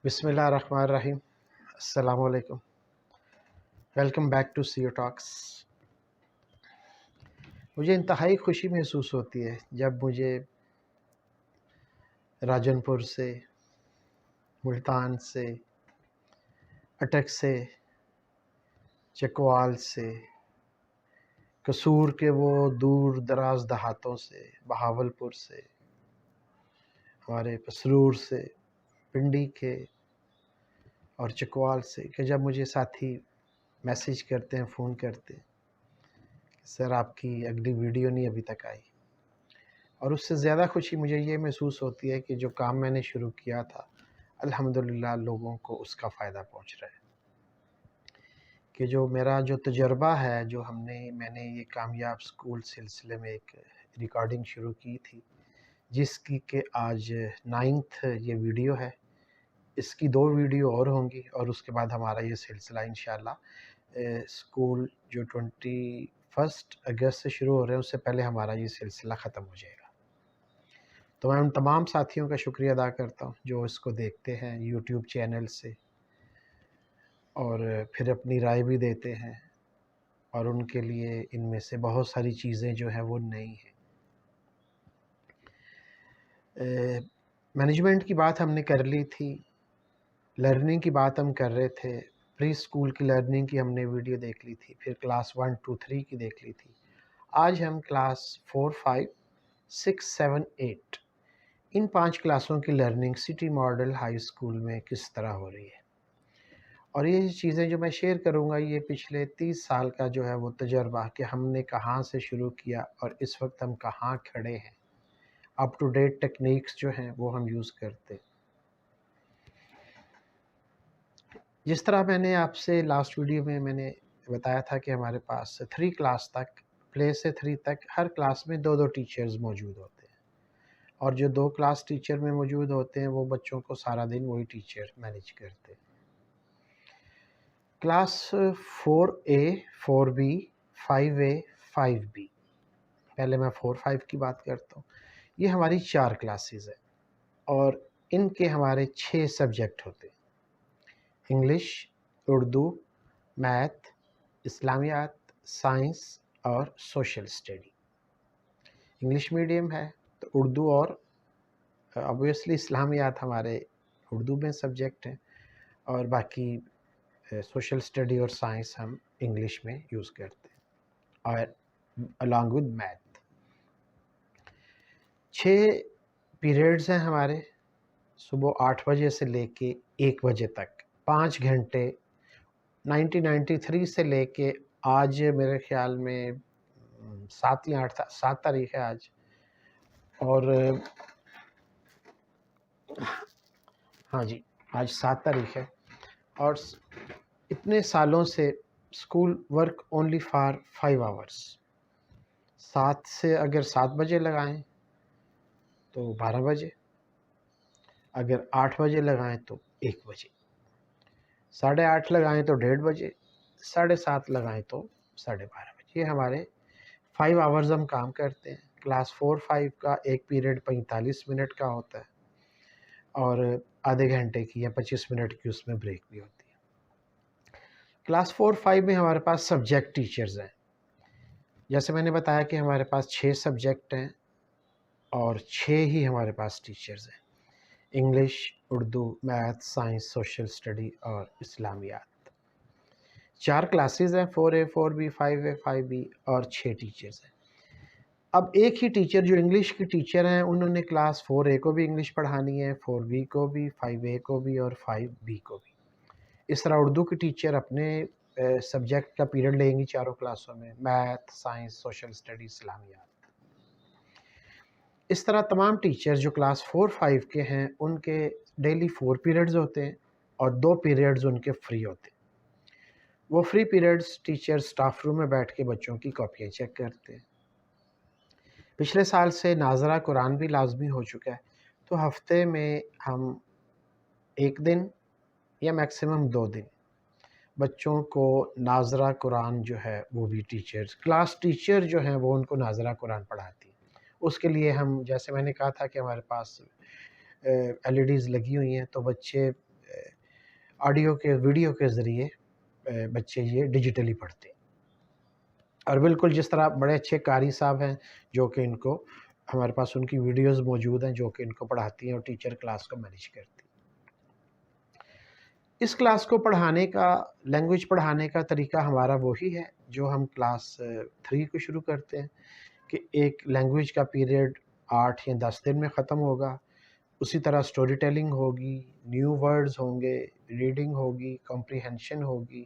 بسم اللہ الرحمن الرحیم۔ السلام علیکم، ویلکم بیک ٹو سی ٹاکس۔ مجھے انتہائی خوشی محسوس ہوتی ہے جب مجھے راجن پور سے، ملتان سے، اٹک سے، چکوال سے، قصور کے وہ دور دراز دہاتوں سے، بہاول پور سے، ہمارے پسرور سے، پنڈی کے اور چکوال سے کہ جب مجھے ساتھی میسیج کرتے ہیں، فون کرتے ہیں کہ سر آپ کی اگلی ویڈیو نہیں ابھی تک آئی، اور اس سے زیادہ خوشی مجھے یہ محسوس ہوتی ہے کہ جو کام میں نے شروع کیا تھا الحمدللہ لوگوں کو اس کا فائدہ پہنچ رہا ہے، کہ جو میرا جو تجربہ ہے، جو میں نے یہ کامیاب سکول سلسلے میں ایک ریکارڈنگ شروع کی تھی، جس کی کہ آج 9th یہ ویڈیو ہے، اس کی 2 ویڈیو اور ہوں گی، اور اس کے بعد ہمارا یہ سلسلہ انشاءاللہ سکول جو 21 اگست سے شروع ہو رہے ہیں اس سے پہلے ہمارا یہ سلسلہ ختم ہو جائے گا۔ تو میں ان تمام ساتھیوں کا شکریہ ادا کرتا ہوں جو اس کو دیکھتے ہیں یوٹیوب چینل سے، اور پھر اپنی رائے بھی دیتے ہیں، اور ان کے لیے ان میں سے بہت ساری چیزیں جو ہیں وہ نئی ہیں۔ مینجمنٹ کی بات ہم نے کر لی تھی، لرننگ کی بات ہم کر رہے تھے، پری سکول کی لرننگ کی ہم نے ویڈیو دیکھ لی تھی، پھر کلاس 1 2 3 کی دیکھ لی تھی۔ آج ہم کلاس 4 5 6 7 8 ان 5 کلاسوں کی learning city model high school میں کس طرح ہو رہی ہے، اور یہ چیزیں جو میں شیئر کروں گا یہ پچھلے 30 سال کا جو ہے وہ تجربہ کہ ہم نے کہاں سے شروع کیا اور اس وقت ہم کہاں کھڑے ہیں، اپ ٹو ڈیٹ ٹیکنیکس جو ہیں وہ ہم یوز کرتے۔ جس طرح میں نے آپ سے لاسٹ ویڈیو میں نے بتایا تھا کہ ہمارے پاس 3 کلاس تک، پلے سے 3 تک ہر کلاس میں 2 ٹیچرز موجود ہوتے ہیں، اور جو 2 کلاس ٹیچر میں موجود ہوتے ہیں وہ بچوں کو سارا دن وہی ٹیچر مینیج کرتے ہیں۔ Class 4A 4B 5A 5B، پہلے میں 4 5 کی بات کرتا ہوں۔ یہ ہماری 4 کلاسز ہیں، اور ان کے ہمارے 6 سبجیکٹ ہوتے ہیں: انگلش، اردو، میتھ، اسلامیات، سائنس اور سوشل اسٹڈی۔ انگلش میڈیم ہے تو اردو اور obviously اسلامیات ہمارے اردو میں سبجیکٹ ہیں، اور باقی سوشل اسٹڈی اور سائنس ہم انگلش میں یوز کرتے ہیں، اور along with میتھ۔ 6 پیریڈز ہیں ہمارے، صبح 8 بجے سے لے کے 1 بجے تک، 5 گھنٹے 1993 سے لے کے آج میرے خیال میں 7 یا 8 7 تاریخ ہے آج، اور ہاں جی آج 7 تاریخ ہے، اور اتنے سالوں سے school work only for 5 hours, 7 سے اگر 7 بجے لگائیں تو 12 بجے، اگر 8 بجے لگائیں تو 1 بجے، 8:30 لگائیں تو 1:30 بجے، 7:30 لگائیں تو 12:30 بجے۔ یہ ہمارے 5 آورز ہم کام کرتے ہیں۔ کلاس 4 5 کا ایک پیریڈ 45 منٹ کا ہوتا ہے، اور آدھے گھنٹے کی یا 25 منٹ کی اس میں بریک بھی ہوتی ہے۔ کلاس 4 5 میں ہمارے پاس سبجیکٹ ٹیچرز ہیں، جیسے میں نے بتایا کہ ہمارے پاس 6 سبجیکٹ ہیں اور 6 ہی ہمارے پاس ٹیچرز ہیں: English, Urdu, math, science, social study اور اسلامیات۔ 4 کلاسز ہیں، 4A 4B 5A 5B، اور 6 ٹیچرز ہیں۔ اب ایک ہی ٹیچر جو انگلش کی ٹیچر ہیں انہوں نے کلاس 4A کو بھی انگلش پڑھانی ہے، 4B کو بھی، 5A کو بھی اور 5B کو بھی۔ اس طرح اردو کی ٹیچر اپنے سبجیکٹ کا پیریڈ لیں گی چاروں کلاسوں میں: میتھ، سائنس، سوشل اسٹڈی، اسلامیات۔ اس طرح تمام ٹیچر جو کلاس 4 5 کے ہیں ان کے ڈیلی 4 پیریڈز ہوتے ہیں، اور 2 پیریڈز ان کے فری ہوتے ہیں۔ وہ فری پیریڈز ٹیچر سٹاف روم میں بیٹھ کے بچوں کی کاپیاں چیک کرتے ہیں۔ پچھلے سال سے ناظرہ قرآن بھی لازمی ہو چکا ہے، تو ہفتے میں ہم 1 دن یا میکسیمم 2 دن بچوں کو ناظرہ قرآن جو ہے وہ بھی کلاس ٹیچر جو ہیں وہ ان کو ناظرہ قرآن پڑھاتی ہیں۔ اس کے لیے ہم، جیسے میں نے کہا تھا کہ ہمارے پاس LED لگی ہوئی ہیں، تو بچے آڈیو کے ویڈیو کے ذریعے بچے یہ ڈیجیٹلی پڑھتے ہیں، اور بالکل جس طرح بڑے اچھے قاری صاحب ہیں جو کہ ان کو ہمارے پاس ان کی ویڈیوز موجود ہیں جو کہ ان کو پڑھاتی ہیں اور ٹیچر کلاس کو مینیج کرتی ہیں۔ اس کلاس کو پڑھانے کا، لینگویج پڑھانے کا طریقہ ہمارا وہی ہے جو ہم کلاس 3 کو شروع کرتے ہیں، کہ ایک لینگویج کا پیریڈ 8 یا 10 دن میں ختم ہوگا، اسی طرح سٹوری ٹیلنگ ہوگی، نیو ورڈز ہوں گے، ریڈنگ ہوگی، کمپریہنشن ہوگی،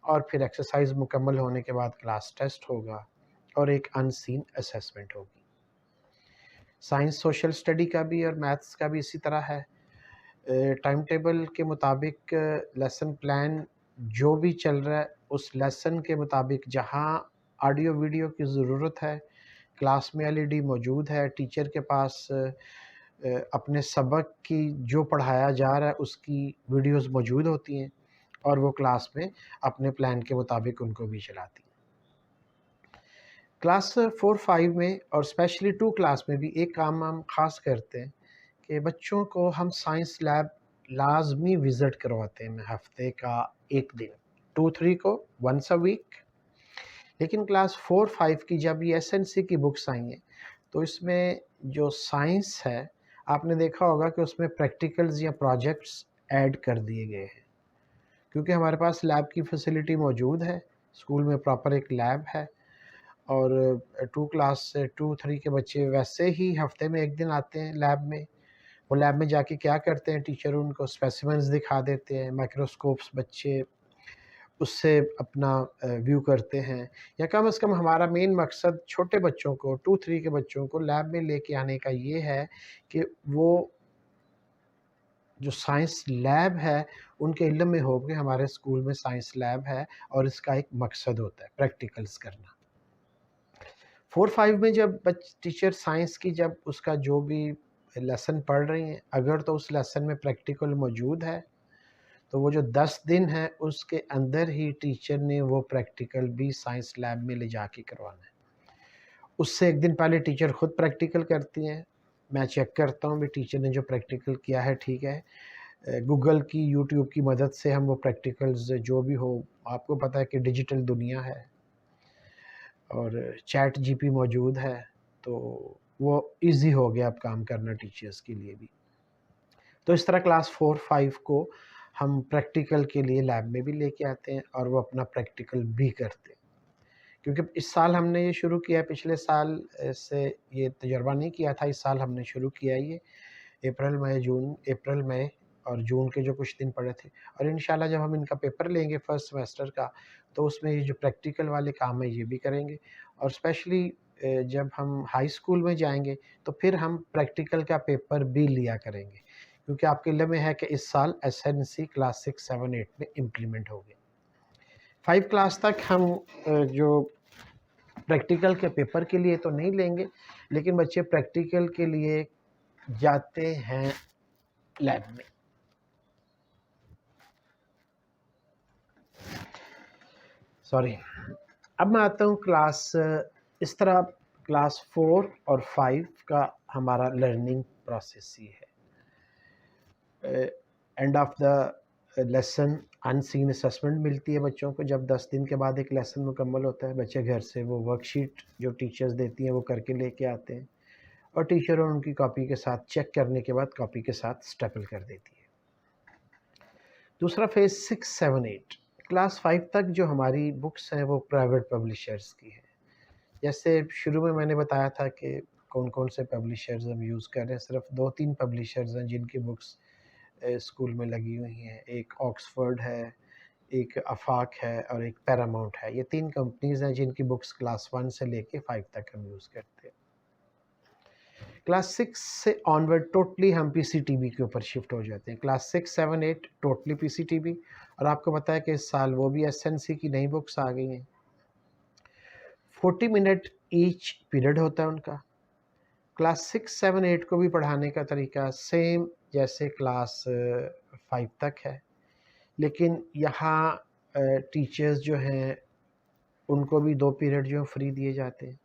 اور پھر ایکسرسائز مکمل ہونے کے بعد کلاس ٹیسٹ ہوگا اور ایک ان سین اسیسمنٹ ہوگی۔ سائنس سوشل اسٹڈی کا بھی اور میتھس کا بھی اسی طرح ہے، ٹائم ٹیبل کے مطابق لیسن پلان جو بھی چل رہا ہے اس لیسن کے مطابق جہاں آڈیو ویڈیو کی ضرورت ہے، کلاس میں LED موجود ہے، ٹیچر کے پاس اپنے سبق کی جو پڑھایا جا رہا ہے اس کی ویڈیوز موجود ہوتی ہیں، اور وہ کلاس میں اپنے پلان کے مطابق ان کو بھی چلاتی ہیں۔ کلاس 4-5 میں اور اسپیشلی 2 کلاس میں بھی ایک کام ہم خاص کرتے ہیں کہ بچوں کو ہم سائنس لیب لازمی وزٹ کرواتے ہیں، ہفتے کا ایک دن، 2-3 کو ونس اے ویک۔ لیکن کلاس 4-5 کی جب یہ SNC کی بکس آئی ہیں تو اس میں جو سائنس ہے آپ نے دیکھا ہوگا کہ اس میں پریکٹیکلز یا پروجیکٹس ایڈ کر دیے گئے ہیں، کیونکہ ہمارے پاس لیب کی فیسلٹی موجود ہے، اسکول میں پراپر ایک لیب ہے، اور 2 کلاس سے 2-3 کے بچے ویسے ہی ہفتے میں ایک دن آتے ہیں لیب میں۔ وہ لیب میں جا کے کیا کرتے ہیں، ٹیچر ان کو اسپیسیمنز دکھا دیتے ہیں، مائکروسکوپس بچے اس سے اپنا ویو کرتے ہیں، یا کم از کم ہمارا مین مقصد چھوٹے بچوں کو 2-3 کے بچوں کو لیب میں لے کے آنے کا یہ ہے کہ وہ جو سائنس لیب ہے ان کے علم میں ہو کہ ہمارے اسکول میں سائنس لیب ہے اور اس کا ایک مقصد ہوتا ہے پریکٹیکلز کرنا۔ 4-5 میں جب ٹیچر سائنس کی جب اس کا جو بھی لیسن پڑھ رہی ہیں، اگر تو اس لیسن میں پریکٹیکل موجود ہے تو وہ جو 10 دن ہے اس کے اندر ہی ٹیچر نے وہ پریکٹیکل بھی سائنس لیب میں لے جا کے کروانا ہے۔ اس سے ایک دن پہلے ٹیچر خود پریکٹیکل کرتی ہیں، میں چیک کرتا ہوں بھی ٹیچر نے جو پریکٹیکل کیا ہے ٹھیک ہے، گوگل کی یوٹیوب کی مدد سے ہم وہ پریکٹیکلز جو بھی ہو، آپ کو پتہ ہے کہ ڈیجیٹل دنیا ہے اور چیٹ جی پی موجود ہے، تو وہ ایزی ہو گیا اب کام کرنا ٹیچرز کے لیے بھی۔ تو اس طرح کلاس 4-5 کو ہم پریکٹیکل کے لیے لیب میں بھی لے کے آتے ہیں اور وہ اپنا پریکٹیکل بھی کرتے ہیں، کیونکہ اس سال ہم نے یہ شروع کیا ہے، پچھلے سال سے یہ تجربہ نہیں کیا تھا، اس سال ہم نے شروع کیا یہ اپریل مئی اور جون کے جو کچھ دن پڑے تھے، اور انشاءاللہ جب ہم ان کا پیپر لیں گے فرسٹ سیمسٹر کا تو اس میں یہ جو پریکٹیکل والے کام ہیں یہ بھی کریں گے، اور اسپیشلی جب ہم ہائی اسکول میں جائیں گے تو پھر ہم پریکٹیکل کا پیپر بھی لیا کریں گے، کیونکہ آپ کے علم میں ہے کہ اس سال SNC کلاس 6, 7, 8 میں امپلیمنٹ ہو گئے۔ 5 کلاس تک ہم جو پریکٹیکل کے پیپر کے لیے تو نہیں لیں گے، لیکن بچے پریکٹیکل کے لیے جاتے ہیں لیب میں۔ اب میں آتا ہوں اس طرح کلاس 4 اور 5 کا ہمارا لرننگ پروسیس یہ ہے، end of the lesson unseen assessment ملتی ہے بچوں کو، جب 10 دن کے بعد ایک لیسن مکمل ہوتا ہے بچے گھر سے وہ ورک شیٹ جو ٹیچرز دیتی ہیں وہ کر کے لے کے آتے ہیں، اور ٹیچر ان کی کاپی کے ساتھ چیک کرنے کے بعد کاپی کے ساتھ اسٹیپل کر دیتی ہے۔ دوسرا فیز 6, 7, 8 کلاس 5 تک جو ہماری بکس ہیں وہ پرائیویٹ پبلیشرز کی ہیں، جیسے شروع میں نے بتایا تھا کہ کون کون سے پبلیشرز ہم یوز کر رہے ہیں، صرف 2-3 پبلیشرز ہیں جن کی بکس اسکول میں لگی ہوئی ہیں، ایک آکسفورڈ ہے، ایک آفاق ہے اور ایک پیراماؤنٹ ہے، یہ 3 کمپنیز ہیں جن کی بکس کلاس 1 سے لے کے 5 تک ہم یوز کرتے ہیں۔ کلاس 6 سے آنورڈ ٹوٹلی ہم PCTB کے اوپر شفٹ ہو جاتے ہیں، کلاس 6, 7, 8 ٹوٹلی PCTB، اور آپ کو پتہ ہے کہ اس سال وہ بھی SNC کی نئی بکس آ گئی ہیں۔ 40 منٹ ایچ پیریڈ ہوتا ہے ان کا۔ کلاس 6, 7, 8 کو بھی پڑھانے کا طریقہ سیم جیسے کلاس 5 تک ہے، لیکن یہاں ٹیچرز جو ہیں ان کو بھی 2 پیریڈ جو فری دیے جاتے ہیں،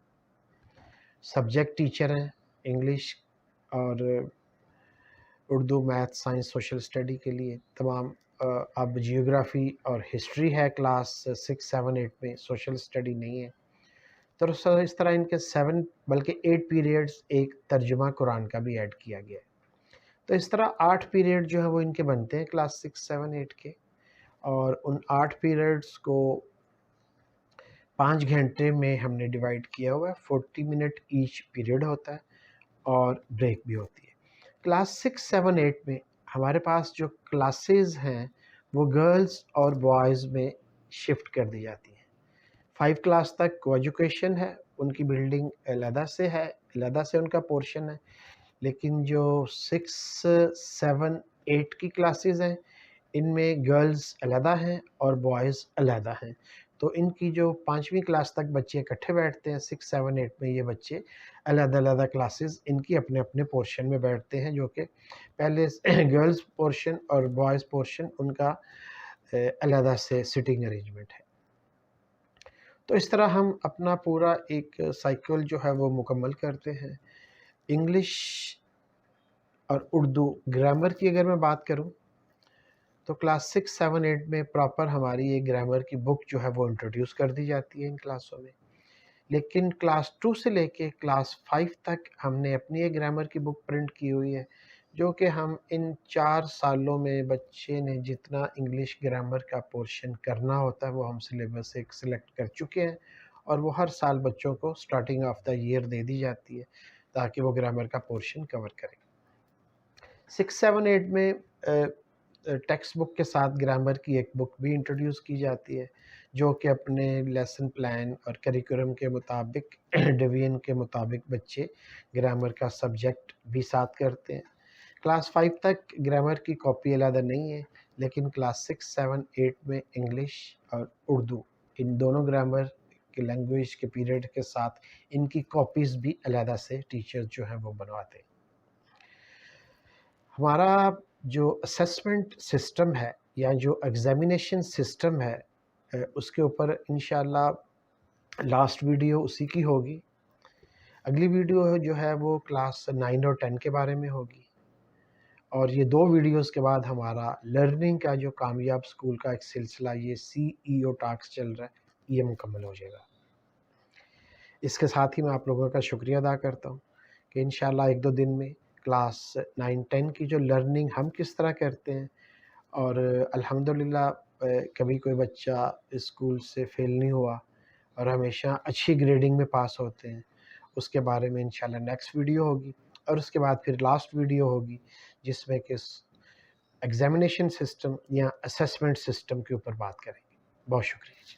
سبجیکٹ ٹیچر ہیں انگلش اور Urdu, math, science, social study کے لیے تمام اب جیوگرافی اور ہسٹری ہے کلاس 6 7 8 میں، سوشل اسٹڈی نہیں ہے. تو اس طرح ان کے 7 بلکہ 8 پیریڈز ایک ترجمہ قرآن کا بھی ایڈ کیا گیا ہے. تو اس طرح 8 پیریڈ جو ہیں وہ ان کے بنتے ہیں کلاس 6 7 8 کے، اور ان 8 پیریڈز کو 5 گھنٹے میں ہم نے ڈیوائڈ کیا ہوا ہے. 40 منٹ ایچ پیریڈ ہوتا ہے اور بریک بھی ہوتی ہے. کلاس 6 7 8 میں ہمارے پاس جو کلاسز ہیں وہ گرلز اور بوائز میں شفٹ کر دی جاتی ہیں. 5 کلاس تک کو ایجوکیشن ہے، ان کی بلڈنگ علیحدہ سے ہے، علیحدہ سے ان کا پورشن ہے. لیکن جو 6 7 8 کی کلاسز ہیں ان میں گرلز علیحدہ ہیں اور بوائز علیحدہ ہیں. تو ان کی جو 5ویں کلاس تک بچے اکٹھے بیٹھتے ہیں، 6 7 8 میں یہ بچے علیحدہ علیحدہ کلاسز ان کی اپنے اپنے پورشن میں بیٹھتے ہیں، جو کہ پہلے گرلز پورشن اور بوائز پورشن ان کا علیحدہ سے سٹنگ ارینجمنٹ ہے. تو اس طرح ہم اپنا پورا ایک سائیکل جو ہے وہ مکمل کرتے ہیں. انگلش اور اردو گرامر کی اگر میں بات کروں تو کلاس 6 7 8 میں پراپر ہماری یہ گرامر کی بک جو ہے وہ انٹروڈیوس کر دی جاتی ہے ان کلاسوں میں. لیکن کلاس 2 سے لے کے کلاس 5 تک ہم نے اپنی ایک گرامر کی بک پرنٹ کی ہوئی ہے، جو کہ ہم ان 4 سالوں میں بچے نے جتنا انگلش گرامر کا پورشن کرنا ہوتا ہے وہ ہم سلیبس سے سلیکٹ کر چکے ہیں، اور وہ ہر سال بچوں کو سٹارٹنگ آف دا ایئر دے دی جاتی ہے تاکہ وہ گرامر کا پورشن کور کریں. 6 7 8 میں ٹیکسٹ بک کے ساتھ گرامر کی ایک بک بھی انٹروڈیوس کی جاتی ہے، جو کہ اپنے لیسن پلان اور کریکولم کے مطابق ڈویژن کے مطابق بچے گرامر کا سبجیکٹ بھی ساتھ کرتے ہیں. کلاس 5 تک گرامر کی کاپی علیحدہ نہیں ہے، لیکن کلاس 6 7 8 میں انگلش اور اردو ان دونوں گرامر کے لینگویج کے پیریڈ کے ساتھ ان کی کاپیز بھی علیحدہ سے ٹیچر جو ہیں وہ بنواتے ہیں. ہمارا جو اسیسمنٹ سسٹم ہے یا جو ایگزامینیشن سسٹم ہے اس کے اوپر انشاءاللہ لاسٹ ویڈیو اسی کی ہوگی. اگلی ویڈیو جو ہے وہ کلاس 9 اور 10 کے بارے میں ہوگی، اور یہ 2 ویڈیوز کے بعد ہمارا لرننگ کا جو کامیاب اسکول کا ایک سلسلہ یہ CEO ٹاکس چل رہا ہے یہ مکمل ہو جائے گا. اس کے ساتھ ہی میں آپ لوگوں کا شکریہ ادا کرتا ہوں کہ انشاءاللہ 1 2 دن میں کلاس 9 10 کی جو لرننگ ہم کس طرح کرتے ہیں، اور الحمدللہ کبھی کوئی بچہ اسکول سے فیل نہیں ہوا اور ہمیشہ اچھی گریڈنگ میں پاس ہوتے ہیں، اس کے بارے میں انشاءاللہ نیکسٹ ویڈیو ہوگی. اور اس کے بعد پھر لاسٹ ویڈیو ہوگی جس میں کہ ایگزامینیشن سسٹم یا اسیسمنٹ سسٹم کے اوپر بات کریں گے. بہت شکریہ.